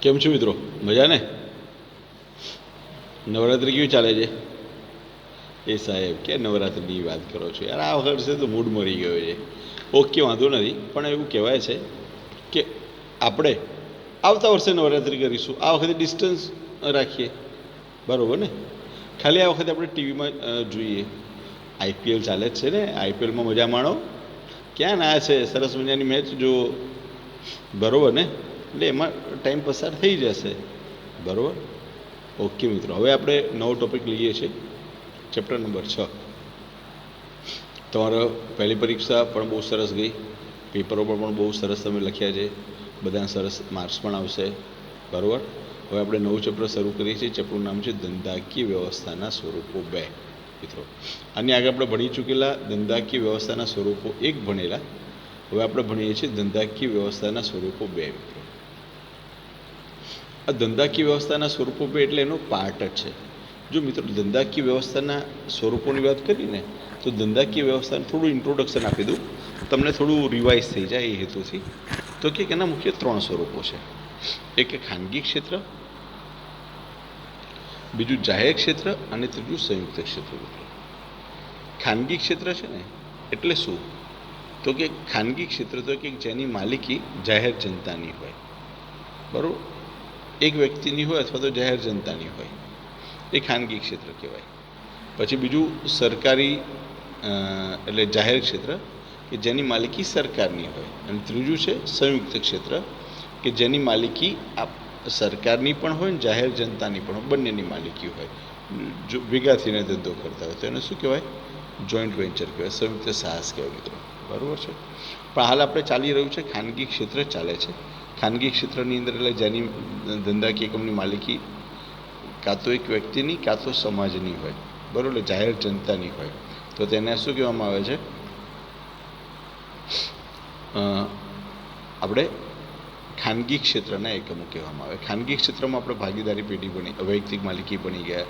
કેમ છો મિત્રો? મજા ને? નવરાત્રિ કેવી ચાલે છે? એ સાહેબ ક્યાં નવરાત્રિની વાત કરો છો યાર? આ વખતે તો મૂડ મરી ગયો છે. ઓકે, વાંધો નથી, પણ એવું કહેવાય છે કે આપણે આવતા વર્ષે નવરાત્રિ કરીશું. આ વખતે ડિસ્ટન્સ રાખીએ, બરાબર ને? ખાલી આ વખતે આપણે ટીવીમાં જોઈએ. આઈપીએલ ચાલે જ છે ને, આઈપીએલમાં મજા માણો. ક્યાં ના છે? સરસ મજાની મેચ જુઓ, બરાબર ને? એટલે એમાં ટાઈમ પસાર થઈ જશે, બરાબર. ઓકે મિત્રો, હવે આપણે નવો ટોપિક લઈએ છીએ, ચેપ્ટર નંબર 6. તમારો પહેલી પરીક્ષા પણ બહુ સરસ ગઈ, પેપરો પણ બહુ સરસ તમે લખ્યા છે, બધા સરસ માર્ક્સ પણ આવશે, બરાબર. હવે આપણે નવું ચેપ્ટર શરૂ કરીએ છીએ. ચેપ્ટરનું નામ છે ધંધાકીય વ્યવસ્થાના સ્વરૂપો 2. મિત્રો, આની આગળ આપણે ભણી ચૂકેલા ધંધાકીય વ્યવસ્થાના સ્વરૂપો 1 ભણેલા. હવે આપણે ભણીએ છીએ ધંધાકીય વ્યવસ્થાના સ્વરૂપો 2. મિત્રો, આ ધંધાકીય વ્યવસ્થાના સ્વરૂપો 2 એટલે એનો પાર્ટ જ છે. જો મિત્રો ધંધાકીય વ્યવસ્થાના સ્વરૂપોની વાત કરીને તો ધંધાકીય વ્યવસ્થાને થોડું ઇન્ટ્રોડક્શન આપી દઉં, તમને થોડું રિવાઇઝ થઈ જાય એ હેતુથી. તો કે એના મુખ્ય 3 સ્વરૂપો છે. એક ખાનગી ક્ષેત્ર, બીજું જાહેર ક્ષેત્ર અને ત્રીજું સંયુક્ત ક્ષેત્ર. ખાનગી ક્ષેત્ર છે ને એટલે શું? તો કે ખાનગી ક્ષેત્ર તો કે જેની માલિકી જાહેર જનતાની હોય, બરાબર. એક વ્યક્તિની હોય અથવા તો જાહેર જનતાની હોય, એ ખાનગી ક્ષેત્ર કહેવાય. પછી બીજું સરકારી એટલે જાહેર ક્ષેત્ર કે જેની માલિકી સરકારની હોય. અને ત્રીજું છે સંયુક્ત ક્ષેત્ર કે જેની માલિકી સરકારની પણ હોય ને જાહેર જનતાની પણ હોય, બંનેની માલિકી હોય. જો ભેગા થઈને ધંધો કરતા હોય તો એને શું કહેવાય? જોઈન્ટ વેન્ચર કહેવાય, સંયુક્ત સાહસ કહેવાય મિત્રો, બરાબર છે. પણ હાલ આપણે ચાલી રહ્યું છે ખાનગી ક્ષેત્ર ચાલે છે. ખાનગી ક્ષેત્રની અંદર એટલે જેની ધંધાકીય એકમની માલિકી કાં તો એક વ્યક્તિની કાં તો સમાજની હોય, બરાબર, જાહેર જનતાની હોય, તો તેને શું કહેવામાં આવે છે? આપણે ખાનગી ક્ષેત્રના એકમો કહેવામાં આવે. ખાનગી ક્ષેત્રમાં આપણે ભાગીદારી પેઢી બની, વૈયક્તિક માલિકી બની ગયા,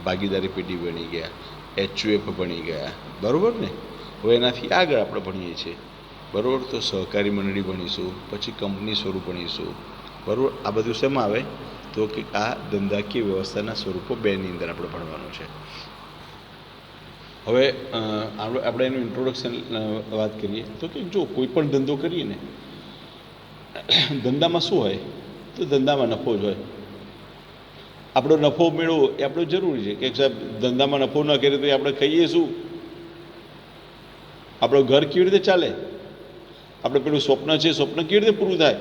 ભાગીદારી પેઢી બની ગયા, એચયુએફ બની ગયા, બરાબર ને? હવે એનાથી આગળ આપણે ભણીએ છીએ, બરાબર. તો સહકારી મંડળી ભણીશું, પછી કંપની સ્વરૂપ ભણીશું, બરાબર. આ બધું શેમાં આવે? તો કે આ ધંધાકીય વ્યવસ્થાના સ્વરૂપો 2ની અંદર આપણે ભણવાનું છે. હવે આપણે એનું ઇન્ટ્રોડક્શન વાત કરીએ તો કે જો કોઈ પણ ધંધો કરીએ ને, ધંધામાં શું હોય? તો ધંધામાં નફો જ હોય. આપણો નફો મેળવો એ આપણો જરૂરી છે કે સાહેબ ધંધામાં નફો ન કરીએ તો આપણે ખાઈએ શું? આપણું ઘર કેવી રીતે ચાલે? આપણે પેલું સ્વપ્ન છે, સ્વપ્ન કેવી રીતે પૂરું થાય?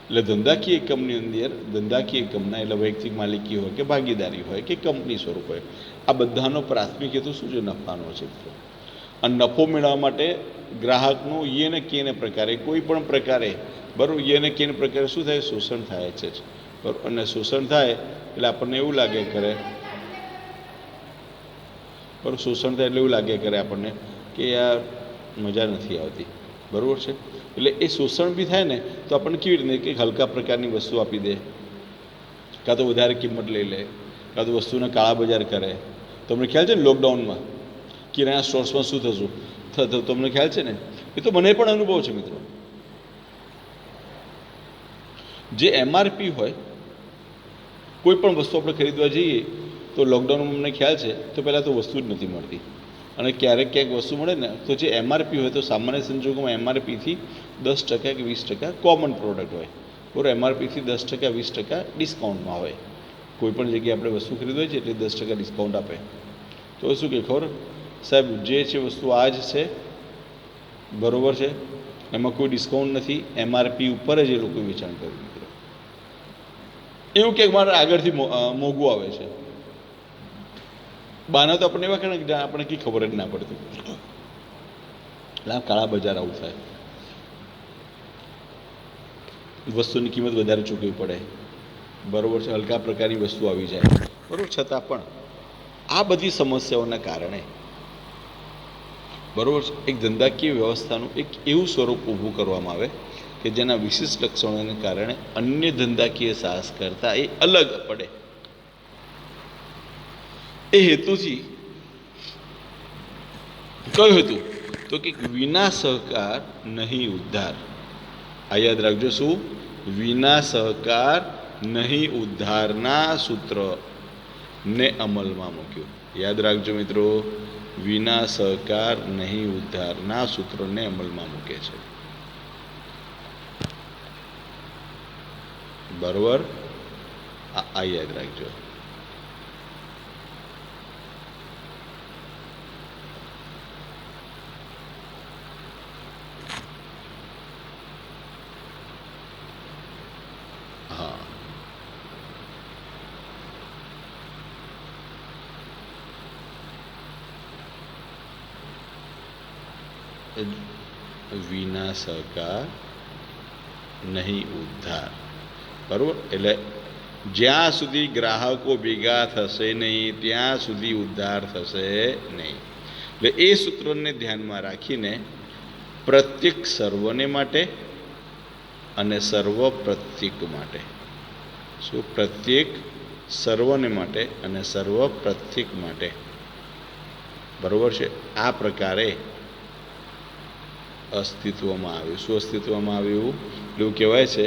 એટલે ધંધાકીય એકમની અંદર ધંધાકીય એકમના એટલે વૈયક્તિક માલિકી હોય કે ભાગીદારી હોય કે કંપની સ્વરૂપ હોય, આ બધાનો પ્રાથમિક હેતુ શું છે? નફાનો છે. અને નફો મેળવવા માટે ગ્રાહકનું યેને કેને પ્રકારે કોઈ પણ પ્રકારે, બરાબર, યેને કેને પ્રકારે શું થાય? શોષણ થાય છે, બરાબર. અને શોષણ થાય એટલે આપણને એવું લાગે કરે, બરાબર, શોષણ થાય એટલે એવું લાગે કરે આપણને કે યાર મજા નથી આવતી, બરાબર છે. એટલે એ શોષણ બી થાય ને તો આપણને કેવી રીતે કે હલકા પ્રકારની વસ્તુ આપી દે, કાં તો વધારે કિંમત લઈ લે, કાં તો વસ્તુને કાળા બજાર કરે. તમને ખ્યાલ છે ને લોકડાઉનમાં કિરાણા સ્ટોર્સમાં શું થતું? તમને ખ્યાલ છે ને? એ તો મને પણ અનુભવ છે મિત્રો. જે એમઆરપી હોય, કોઈ પણ વસ્તુ આપણે ખરીદવા જઈએ તો લોકડાઉનમાં મને ખ્યાલ છે તો પહેલાં તો વસ્તુ જ નથી મળતી. અને ક્યારેક ક્યાંક વસ્તુ મળે ને તો જે એમઆરપી હોય તો સામાન્ય સંજોગોમાં એમઆરપીથી 10% કે 20% કોમન પ્રોડક્ટ હોય, બરાબર. એમઆરપીથી 10% 20% ડિસ્કાઉન્ટમાં હોય. કોઈ પણ જગ્યાએ આપણે વસ્તુ ખરીદવી છે એટલે 10% ડિસ્કાઉન્ટ આપે. તો શું કહે ખબર? સાહેબ જે છે વસ્તુ આ જ છે, બરાબર છે, એમાં કોઈ ડિસ્કાઉન્ટ નથી, એમઆરપી ઉપર જ એ લોકો વેચાણ કર્યું. મિત્રો એવું કે મારે આગળથી મોંઘું આવે છે. બાના તો આપણને એવા કે આપણને કંઈ ખબર જ ના પડતી. એટલે કાળા બજાર આવું થાય, વસ્તુની કિંમત વધારે ચૂકવવી પડે, બરાબર છે. હલકા પ્રકારની વસ્તુ આવી જાય, બરાબર. છતાં પણ આ બધી સમસ્યાઓના કારણે, બરાબર છે, એક ધંધાકીય વ્યવસ્થાનું એક એવું સ્વરૂપ ઊભું કરવામાં આવે કે જેના વિશિષ્ટ લક્ષણોને કારણે અન્ય ધંધાકીય સાહસ કરતાં એ અલગ પડે. એ હેતુથી કયું હતું? તો કે વિના સહકાર નહીં ઉદ્ધાર. આ યાદ રાખજો. શું? વિના સહકાર નહીં ઉદ્ધારના સૂત્રને અમલમાં મૂક્યું. યાદ રાખજો મિત્રો, વિના સહકાર નહીં ઉદ્ધારના સૂત્રને અમલમાં મૂકે છે. બરોબર, આ યાદ રાખજો. હા, વિના સહકાર નહીં ઉદ્ધાર. બરોબર, એટલે જ્યાં સુધી ગ્રાહકો ભેગા થશે નહીં ત્યાં સુધી ઉદ્ધાર થશે નહીં. એટલે એ સૂત્રને ધ્યાનમાં રાખીને પ્રત્યેક સર્વને માટે અને સર્વ પ્રત્યેક માટે, શું પ્રત્યેક સર્વને માટે અને સર્વ પ્રત્યેક માટે, બરોબર છે, આ પ્રકારે અસ્તિત્વમાં આવ્યું. શું અસ્તિત્વમાં આવ્યું? એવું કહેવાય છે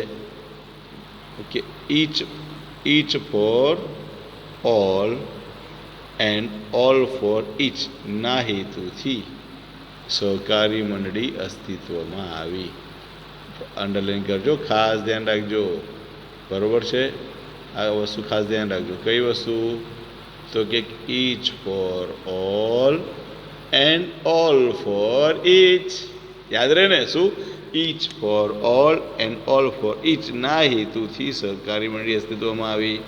કે each for all and all for each ના હેતુથી સહકારી મંડળી અસ્તિત્વમાં આવી. અંડરલાઈન કરજો, ખાસ ધ્યાન રાખજો. બરોબર છે, આ વસ્તુ ખાસ ધ્યાન રાખજો. કઈ વસ્તુ? તો કે each for all and all for each. યાદ રહે ને? શું? each for all and all for each ના હેતુથી સહકારી મંડળી અસ્તિત્વમાં આવી.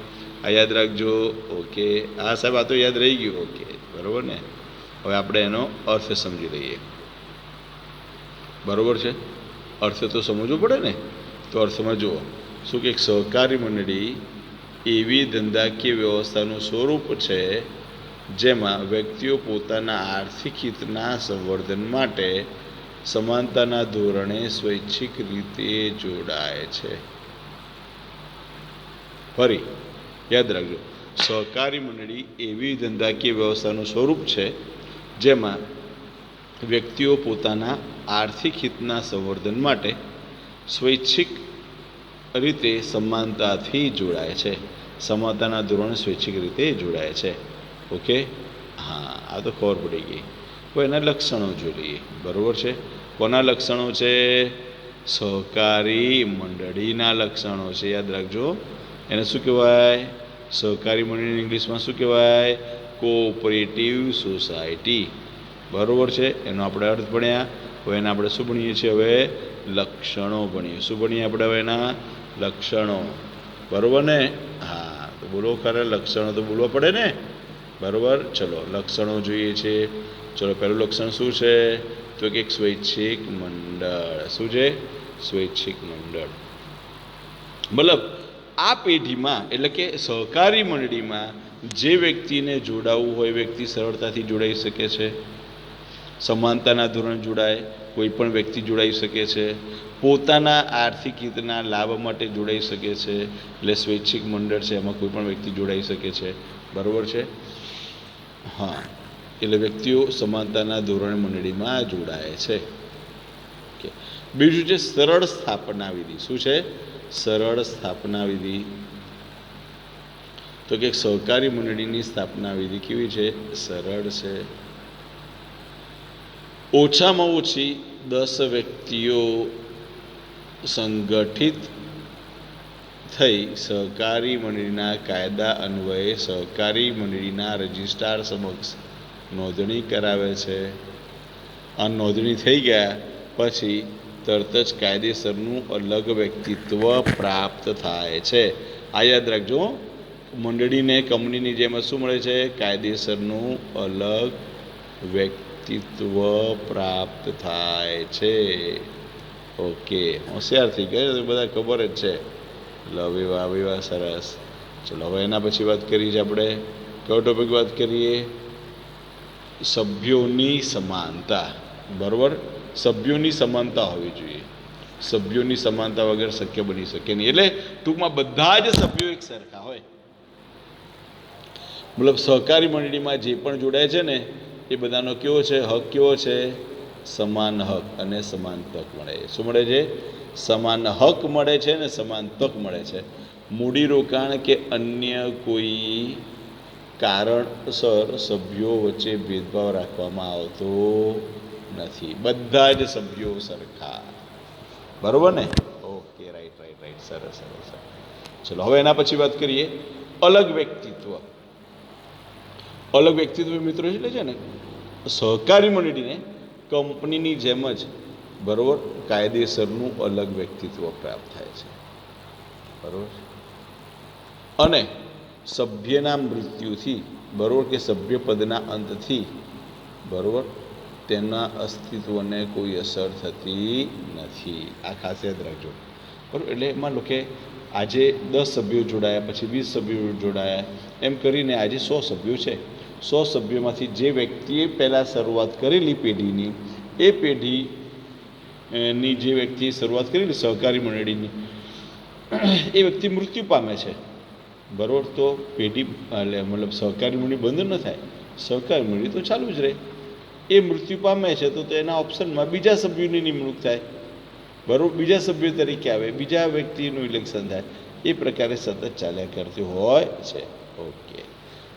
આ યાદ રાખજો. ઓકે, આ સાહેબ આ તો યાદ રહી ગયું. ઓકે, બરોબર ને? હવે આપણે એનો અર્થ સમજી લઈએ. બરોબર છે, અર્થ તો સમજવો પડે ને. તો અર્થમાં જુઓ, શું કે સહકારી મંડળી એવી ધંધાકીય વ્યવસ્થાનું સ્વરૂપ છે જેમાં વ્યક્તિઓ પોતાના આર્થિક હિતના સંવર્ધન માટે સમાનતાના ધોરણે સ્વૈચ્છિક રીતે જોડાય છે. ફરી યાદ રાખજો, સહકારી મંડળી એવી ધંધાકીય વ્યવસ્થાનું સ્વરૂપ છે જેમાં વ્યક્તિઓ પોતાના આર્થિક હિતના સંવર્ધન માટે સ્વૈચ્છિક રીતે સમાનતાથી જોડાય છે. સમાનતાના ધોરણે સ્વૈચ્છિક રીતે જોડાય છે. ઓકે, હા, આ તો ખબર પડી ગઈ. તો એના લક્ષણો જોઈ લઈએ. બરોબર છે, કોના લક્ષણો છે? સહકારી મંડળીના લક્ષણો છે. યાદ રાખજો, એને શું કહેવાય? સહકારી મંડળી ઇંગ્લિશમાં શું કહેવાય? Cooperative society. બરોબર છે, એનો આપણે અર્થ ભણ્યા. હવે એના આપણે શું ભણીએ છીએ? હવે લક્ષણો ભણીએ. શું ભણીએ આપણે હવે? એના લક્ષણો. બરોબર ને? હા, તો બોલો ખરા, લક્ષણો તો બોલવા પડે ને. બરોબર, ચલો લક્ષણો જોઈએ છે. ચલો, પહેલું લક્ષણ શું છે? તો કે એક સ્વૈચ્છિક મંડળ. શું છે? સ્વૈચ્છિક મંડળ. મતલબ આ પેઢીમાં, એટલે કે સહકારી મંડળીમાં જે વ્યક્તિને જોડાવવું હોય વ્યક્તિ સરળતાથી જોડાઈ શકે છે. સમાનતાના ધોરણે જોડાય, કોઈ પણ વ્યક્તિ જોડાઈ શકે છે. પોતાના આર્થિક હિતના લાભ માટે જોડાઈ શકે છે. એટલે સ્વૈચ્છિક મંડળ છે, એમાં કોઈ પણ વ્યક્તિ જોડાઈ શકે છે. બરાબર છે? હા, એટલે વ્યક્તિઓ સમાનતાના ધોરણે મંડળીમાં જોડાય છે. બીજું છે સરળ સ્થાપના વિધિ. શું છે? સરળ સ્થાપના વિધિ. તો કે સહકારી મંડળીની સ્થાપના વિધિ કેવી છે? સરળ છે. ઓછામાં ઓછી 10 વ્યક્તિઓ સંગઠિત થઈ સહકારી મંડળીના કાયદા અન્વયે સહકારી મંડળીના રજિસ્ટ્રાર સમક્ષ નોંધણી કરાવે છે. આ નોંધણી થઈ ગયા પછી તરત જ કાયદેસરનું અલગ વ્યક્તિત્વ પ્રાપ્ત થાય છે. આ યાદ રાખજો, મંડળીને કંપનીની જેમ શું મળે છે? કાયદેસરનું અલગ વ્યક્તિત્વ પ્રાપ્ત થાય છે. ઓકે, હોશિયાર થઈ ગયા, બધા ખબર જ છે. લવેવા વિવાહ સરસ. ચલો, હવે એના પછી વાત કરીએ છીએ આપણે. કયો ટોપિક વાત કરીએ? સભ્યોની સમાનતા. બરાબર, સભ્યોની સમાનતા હોવી જોઈએ. સભ્યોની સમાનતા વગર શક્ય બની શકે નહીં. એટલે ટૂંકમાં બધા જ સભ્યો એક સરખા હોય. મતલબ સહકારી મંડળીમાં જે પણ જોડાય છે ને એ બધાનો કેવો છે? હક કેવો છે? સમાન હક અને સમાન તક મળે. શું મળે છે? સમાન હક મળે છે ને સમાન તક મળે છે. મૂડીરોકાણ કે અન્ય કોઈ કારણસર સભ્યો વચ્ચે ભેદભાવ રાખવામાં આવતો નથી. બધા જ સભ્યો સરખા. બરોબર ને? ઓકે, રાઈટ રાઈટ રાઈટ, સરસ સરસ. ચલો હવે એના પછી વાત કરીએ અલગ વ્યક્તિત્વ. અલગ વ્યક્તિત્વ મિત્રો એટલે છે ને સહકારી મંડળીને કંપનીની જેમ જ બરોબર કાયદેસરનું અલગ વ્યક્તિત્વ પ્રાપ્ત થાય છે. બરોબર. અને સભ્યના મૃત્યુથી બરોબર કે સભ્યપદના અંતથી બરોબર તેના અસ્તિત્વને કોઈ અસર થતી નથી. આ ખાસ યાદ રાખજો. બરાબર. એટલે એમાં લો કે આજે 10 સભ્યો જોડાયા, પછી 20 સભ્યો જોડાયા, એમ કરીને આજે 100 સભ્યો છે. 100 સભ્યોમાંથી જે વ્યક્તિએ પહેલાં શરૂઆત કરેલી પેઢીની, એ પેઢીની જે વ્યક્તિએ શરૂઆત કરેલી સહકારી મંડળીની, એ વ્યક્તિ મૃત્યુ પામે છે. બરાબર. તો પેઢી એટલે મતલબ સહકારી મંડળી બંધ ન થાય, સહકારી મંડળી તો ચાલુ જ રહે. એ મૃત્યુ પામે છે તો એના ઓપ્શનમાં બીજા સભ્યોની નિમણૂક થાય. બરાબર. બીજા સભ્યો તરીકે આવે, બીજા વ્યક્તિનું ઇલેક્શન થાય. એ પ્રકારે સતત ચાલ્યા કરતી હોય છે. ઓકે.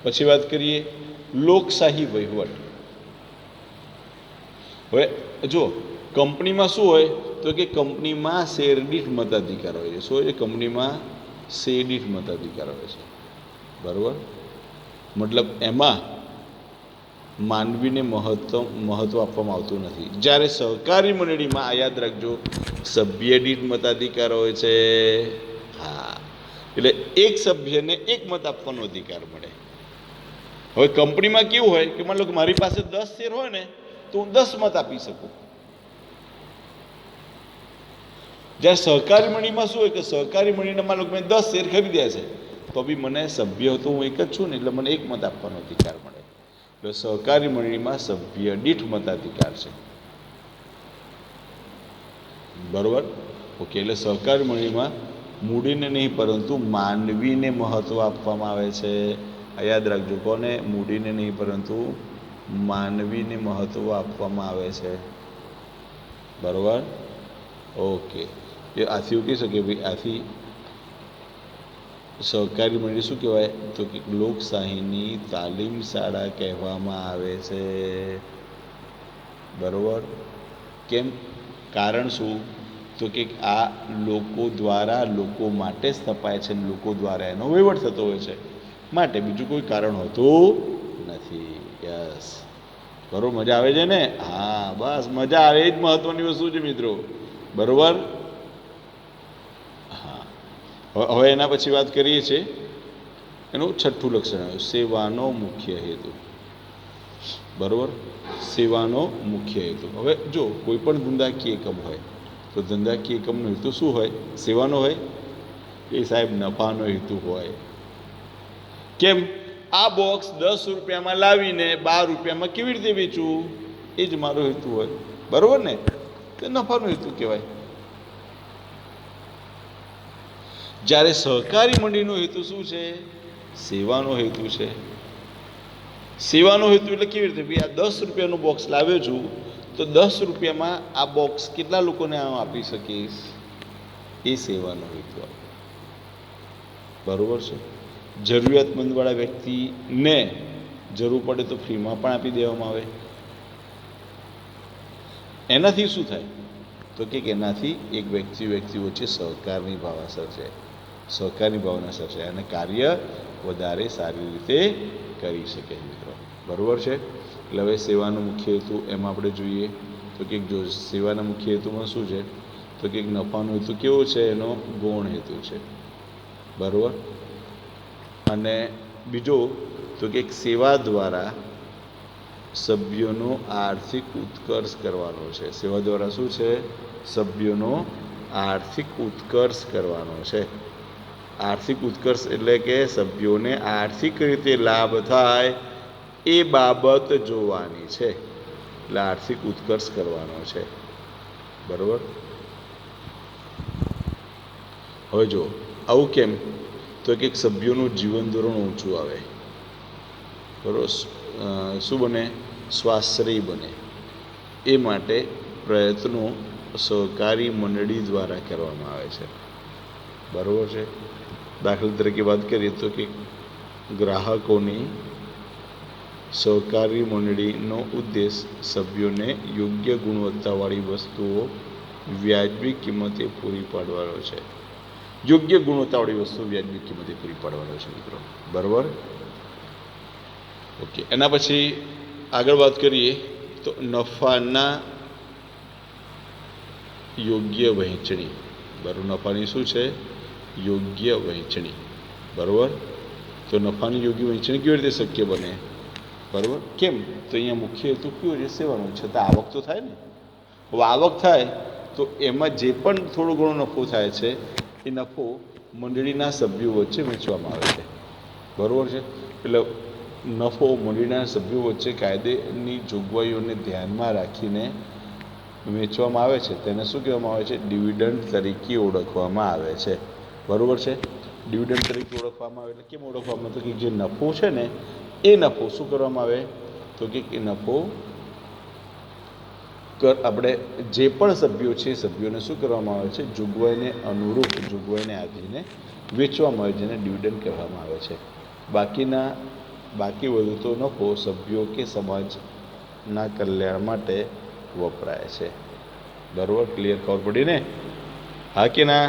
પછી વાત કરીએ લોકશાહી વહીવટ. હવે જો કંપનીમાં શું હોય તો કે કંપનીમાં શેરદીઠ મતાધિકાર હોય છે. શું હોય છે? કંપનીમાં શેરદીઠ મતાધિકાર હોય છે. બરાબર. મતલબ એમાં માનવીને મહત્વ આપવામાં આવતું નથી. જ્યારે સહકારી મંડળીમાં આ યાદ રાખજો સભ્ય દીઠ મતાધિકાર હોય છે. હા, એટલે એક સભ્યને એક મત આપવાનો અધિકાર મળે. હવે કંપનીમાં કેવું હોય કે માની લો કે મારી પાસે 10 શેર હોય ને તો હું 10 મત આપી શકું. જ્યારે સહકારી મંડળીમાં શું હોય કે સહકારી મંડળીને માની લો કે મેં 10 શેર ખરીદ્યા છે તો બી મને સભ્ય તો હું એક જ છું ને, એટલે મને એક મત આપવાનો અધિકાર મળે. એટલે સહકારી મંડળીમાં સભ્ય દીઠ મતાધિકાર છે. બરોબર. ઓકે. એટલે સહકારી મંડળીમાં મૂડીને નહીં પરંતુ માનવીને મહત્વ આપવામાં આવે છે. આ યાદ રાખજો. કોને? મૂડીને નહીં પરંતુ માનવીને મહત્વ આપવામાં આવે છે. બરોબર. ઓકે. એ આથી એવું કહી શકે ભાઈ આથી સહકારી મંડળી શું કહેવાય તો કે લોકશાહીની તાલીમ શાળા કહેવામાં આવે છે. બરોબર. કેમ? કારણ શું? તો કે આ લોકો દ્વારા લોકો માટે સ્થપાય છે, લોકો દ્વારા એનો વહીવટ થતો હોય છે, માટે બીજું કોઈ કારણ હોતું નથી. યસ. બરોબર. મજા આવે છે ને? હા, બસ મજા આવે. એ જ મહત્વની વસ્તુ છે મિત્રો. બરોબર. હા. હવે એના પછી વાત કરીએ છીએ એનું 6થું લક્ષણ આવ્યું સેવાનો મુખ્ય હેતુ. બરોબર. સેવાનો મુખ્ય હેતુ. હવે જો કોઈ પણ ધંધાકીય એકમ હોય તો ધંધાકીય એકમનો હેતુ શું હોય? સેવાનો હોય. એ સાહેબ નફાનો હેતુ હોય. કેમ? આ બોક્સ 10 રૂપિયામાં લાવીને 12 રૂપિયામાં કેવી રીતે વેચવું? એ જ મારો હેતુ હોય. બરોબર ને? તે નફાનો હેતુ કહેવાય. જ્યારે સહકારી મંડળીનો હેતુ શું છે? સેવાનો હેતુ છે. સેવાનો હેતુ એટલે કેવી રીતે? ભાઈ આ 10 રૂપિયાનું બોક્સ લાવ્યો છું તો 10 રૂપિયામાં આ બોક્સ કેટલા લોકોને આપી શકીશ? એ સેવાનો હેતુ. બરોબર છે. જરૂરિયાતમંદવાળા વ્યક્તિને જરૂર પડે તો ફ્રીમાં પણ આપી દેવામાં આવે. એનાથી શું થાય તો કે એનાથી એક વ્યક્તિ વચ્ચે સહકારની ભાવના સર્જાય, સહકારની ભાવના સર્જાય અને કાર્ય વધારે સારી રીતે કરી શકે મિત્રો. બરાબર છે. એટલે હવે સેવાનો મુખ્ય હેતુ એમાં આપણે જોઈએ તો કે જો સેવાના મુખ્ય હેતુમાં શું છે તો કે નફાનો હેતુ કેવો છે? એનો ગૌણ હેતુ છે. બરાબર. અને બીજો તો કે સેવા દ્વારા સભ્યોનો આર્થિક ઉત્કર્ષ કરવાનો છે. સેવા દ્વારા શું છે? સભ્યોનો આર્થિક ઉત્કર્ષ કરવાનો છે. આર્થિક ઉત્કર્ષ એટલે કે સભ્યોને આર્થિક રીતે લાભ થાય એ બાબત જોવાની છે. એટલે આર્થિક ઉત્કર્ષ કરવાનો છે. બરોબર. હવે જો આવું કેમ તો કે સભ્યોનું જીવન ધોરણ ઊંચું આવે. બરોબર. શું બને? સ્વાશ્રયી બને. એ માટે પ્રયત્નો સહકારી મંડળી દ્વારા કરવામાં આવે છે. બરાબર છે. દાખલા તરીકે વાત કરીએ તો કે ગ્રાહકોની સહકારી મંડળીનો ઉદ્દેશ સભ્યોને યોગ્ય ગુણવત્તાવાળી વસ્તુઓ વ્યાજબી કિંમતે પૂરી પાડવાનો છે. યોગ્ય ગુણવત્તાવાળી વસ્તુઓ વ્યાજબી કિંમતે પૂરી પાડવાનો છે મિત્રો. બરાબર. ઓકે. એના પછી આગળ વાત કરીએ તો નફાના યોગ્ય વહેંચણી. બરાબર. નફાની શું છે? યોગ્ય વહેંચણી. બરાબર. તો નફાની યોગ્ય વહેંચણી કેવી રીતે શક્ય બને? બરાબર. કેમ? તો અહીંયા મુખ્ય હેતુ કયો છે? સેવાનો. છતાં આવક તો થાય ને. હવે આવક થાય તો એમાં જે પણ થોડો ઘણો નફો થાય છે એ નફો મંડળીના સભ્યો વચ્ચે વેચવામાં આવે છે. બરાબર છે. એટલે નફો મંડળીના સભ્યો વચ્ચે કાયદેની જોગવાઈઓને ધ્યાનમાં રાખીને વેચવામાં આવે છે. તેને શું કહેવામાં આવે છે? ડિવિડન્ડ તરીકે ઓળખવામાં આવે છે. બરાબર છે. ડિવિડન્ડ તરીકે ઓળખવામાં આવે એટલે કેમ ઓળખવામાં આવે? તો કે જે નફો છે ને એ નફો શું કરવામાં આવે? તો કે એ નફો આપણે જે પણ સભ્યો છે એ સભ્યોને શું કરવામાં આવે છે? જોગવાઈને અનુરૂપ, જોગવાઈને આધીને વેચવામાં આવે, જેને ડિવિડન્ડ કહેવામાં આવે છે. બાકી વધતો નફો સભ્યો કે સમાજના કલ્યાણ માટે વપરાય છે. બરાબર. ક્લિયર? ખબર પડી ને? હા કે ના?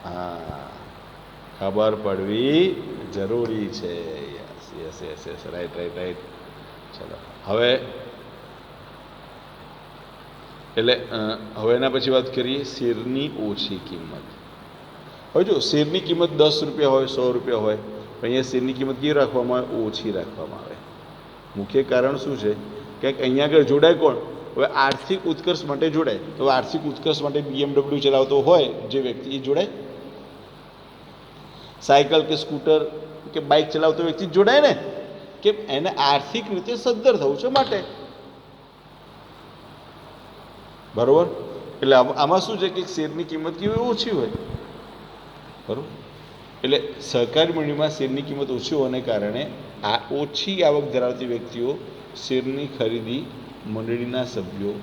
હા, ખબર પડવી જરૂરી છે. Yes yes yes yes. Right right right. ચલો હવે એટલે હવે એના પછી વાત કરીએ શેરની ઓછી કિંમત. હવે જો શેરની કિંમત 10 રૂપિયા હોય, 100 રૂપિયા હોય, પણ અહીંયા શેરની કિંમત કેવી રાખવામાં આવે? ઓછી રાખવામાં આવે. મુખ્ય કારણ શું છે? કે અહીંયા આગળ જોડાય કોણ? હવે આર્થિક ઉત્કર્ષ માટે જોડાય. તો આર્થિક ઉત્કર્ષ માટે BMW ચલાવતો હોય જે વ્યક્તિ, એ જોડાય. સાયકલ કે સ્કૂટર કે બાઇક ચલાવતો વ્યક્તિ જોડાય ને. કે એને આર્થિક રીતે સદ્ધર થવું છે માટે. બરાબર. એટલે આમાં શું છે કે શેરની કિંમત કેવી ઓછી હોય. બરાબર. એટલે સહકારી મંડળીમાં શેરની કિંમત ઓછી હોવાને કારણે આ ઓછી આવક ધરાવતી વ્યક્તિઓ શેરની ખરીદી મંડળીના સભ્યો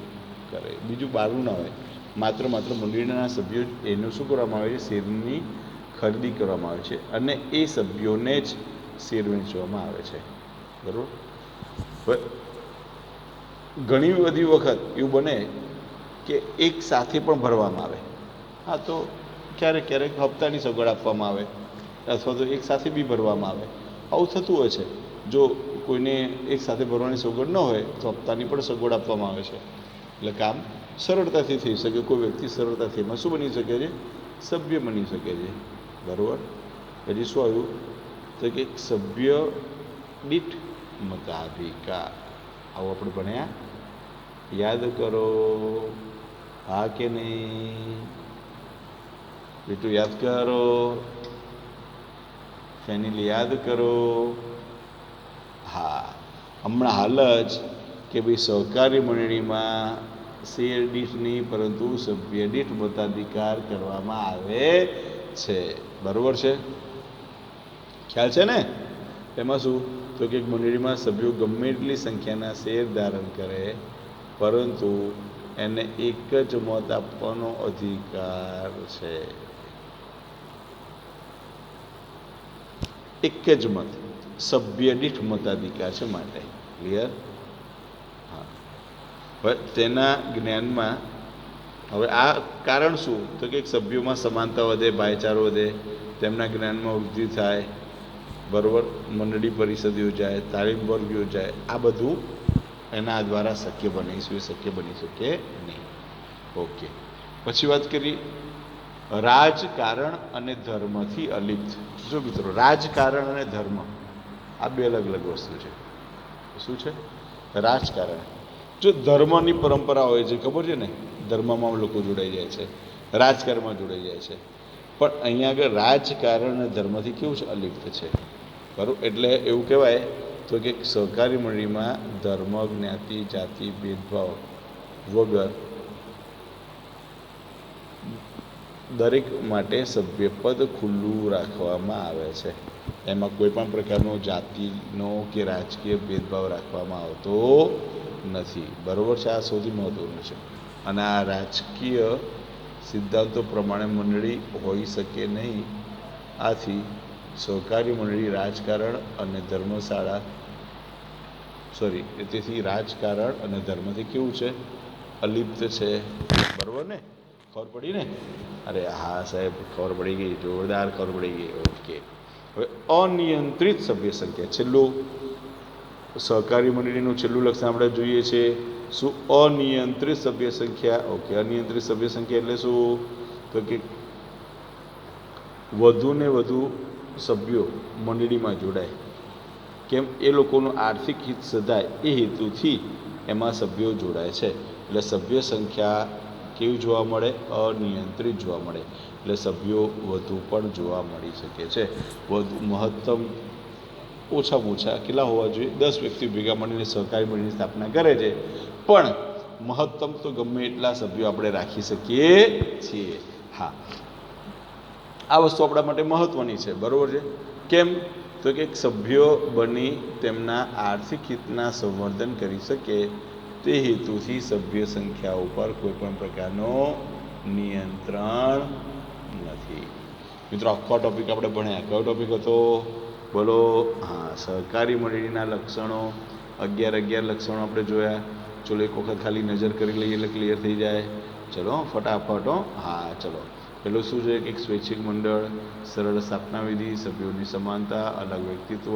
કરે. બીજું બહારનું ના હોય, માત્ર મંડળીના સભ્યો એનું શું કરવામાં આવે છે? શેરની ખરીદી કરવામાં આવે છે અને એ સભ્યોને જ શેર વેચવામાં આવે છે. બરાબર. ઘણી બધી વખત એવું બને કે એક સાથે પણ ભરવામાં આવે. હા, તો ક્યારેક ક્યારેક હપ્તાની સગવડ આપવામાં આવે અથવા તો એક સાથે બી ભરવામાં આવે. આવું થતું હોય છે. જો કોઈને એક સાથે ભરવાની સગવડ ન હોય તો હપ્તાની પણ સગવડ આપવામાં આવે છે. એટલે કામ સરળતાથી થઈ શકે. કોઈ વ્યક્તિ સરળતાથી એમાં શું બની શકે છે? સભ્ય બની શકે છે. બરાબર. પછી શું આવ્યું? તો કે સભ્ય દીઠ મતાધિકાર. આવું આપણે ભણ્યા. યાદ કરો. હા કે નહીં? બેટું યાદ કરો. ફેમિલી યાદ કરો. હા, હમણાં હાલ જ કે ભાઈ સહકારી મંડળીમાં શેર દીઠ નહીં પરંતુ સભ્ય દીઠ મતાધિકાર કરવામાં આવે છે. બરાબર છે? ખ્યાલ છે ને? એમાં શું? તો કે મંડળીમાં સભ્યો ગમે એટલી સંખ્યાના શેર ધારણ કરે પરંતુ એને એક જ મત આપવાનો અધિકાર છે. એક જ મત. સભ્ય દીઠ મતાધિકાર છે માટે. ક્લિયર? હા. હવે તેના જ્ઞાનમાં હવે આ કારણ શું? તો કે સભ્યોમાં સમાનતા વધે, ભાઈચારો વધે, તેમના જ્ઞાનમાં વૃદ્ધિ થાય. બરાબર. મંડળી પરિષદ યોજાય, તાલીમ વર્ગ યોજાય. આ બધું એના દ્વારા શક્ય બને. શક્ય બની શકે નહીં. ઓકે. પછી વાત કરી રાજકારણ અને ધર્મથી અલિપ્ત. જો મિત્રો, રાજકારણ અને ધર્મ આ બે અલગ અલગ વસ્તુ છે. શું છે? રાજકારણ. જો ધર્મની પરંપરા હોય છે, ખબર છે ને, ધર્મમાં લોકો જોડાઈ જાય છે, રાજકારણમાં જોડાઈ જાય છે. પણ અહીંયા આગળ રાજકારણ અને ધર્મથી કેવું છે? અલિપ્ત છે. બરાબર. એટલે એવું કહેવાય તો કે સહકારી મંડળીમાં ધર્મ, જ્ઞાતિ, જાતિ, ભેદભાવ વગર દરેક માટે સભ્યપદ ખુલ્લું રાખવામાં આવે છે. એમાં કોઈ પણ પ્રકારનો જાતિનો કે રાજકીય ભેદભાવ રાખવામાં આવતો નથી. બરાબર છે? આ સૌથી મહત્વનું છે. અને આ રાજકીય સિદ્ધાંતો પ્રમાણે મંડળી હોઈ શકે નહીં. આથી સહકારી મંડળી રાજકારણ અને ધર્મશાળા તેથી રાજકારણ અને ધર્મથી કેવું છે? અલિપ્ત છે. બરાબર ને? ખબર પડી ને? અરે હા સાહેબ, ખબર પડી ગઈ, જોરદાર ખબર પડી ગઈ. ઓકે. હવે અનિયંત્રિત સભ્ય સંખ્યા, છેલ્લું સહકારી મંડળીનું છેલ્લું લક્ષણ આપણે જોઈએ છે. શું? અનિયંત્રિત સભ્ય સંખ્યા. ઓકે, અનિયંત્રિત સભ્ય સંખ્યા એટલે શું? તો કે વધુ ને વધુ સભ્યો મંડળીમાં જોડાય. કેમ? એ લોકોનું આર્થિક હિત સધાય એ હેતુથી એમાં સભ્યો જોડાય છે. એટલે સભ્ય સંખ્યા કેવી જોવા મળે? અનિયંત્રિત જોવા મળે. એટલે સભ્યો વધુ પણ જોવા મળી શકે છે. વધુ મહત્તમ ઓછામાં ઓછા કેટલા હોવા જોઈએ? 10 વ્યક્તિ ભેગા મળીને સહકારી મંડળીની સ્થાપના કરે છે, પણ મહત્તમ તો ગમે એટલા સભ્યો આપણે રાખી શકીએ છીએ. હા, આ વસ્તુ આપણા માટે મહત્ત્વની છે. બરાબર છે? કેમ? તો કે સભ્યો બની તેમના આર્થિક હિતના સંવર્ધન કરી શકે તે હેતુથી સભ્ય સંખ્યા ઉપર કોઈપણ પ્રકારનો નિયંત્રણ નથી. મિત્રો, આખો ટોપિક આપણે ભણ્યા. કયો ટોપિક હતો? બોલો. હા, સહકારી મંડળીના લક્ષણો. 11 લક્ષણો આપણે જોયા. ચલો એક વખત ખાલી નજર કરી લઈએ એટલે ક્લિયર થઈ જાય. ચલો ફટાફટ. હા, ચલો. પેલું શું છે? કે સ્વૈચ્છિક મંડળ, સરળ સ્થાપના વિધિ, સભ્યોની સમાનતા, અલગ વ્યક્તિત્વ,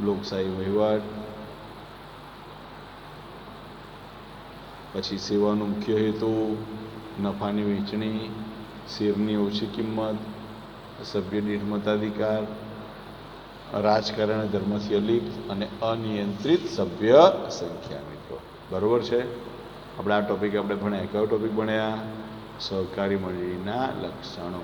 લોકશાહી વહીવટ, પછી સેવાનો મુખ્ય હેતુ, નફાની વહેંચણી, શેરની ઓછી કિંમત, સભ્ય દીઠ મતાધિકાર, રાજકારણ ધર્મથી અલિપ્ત અને અનિયંત્રિત સભ્ય સંખ્યા. મિત્રો, બરાબર છે? આપણે આ ટોપિક આપણે ભણ્યા. કયો ટોપિક ભણ્યા? સહકારી મંડળીના લક્ષણો.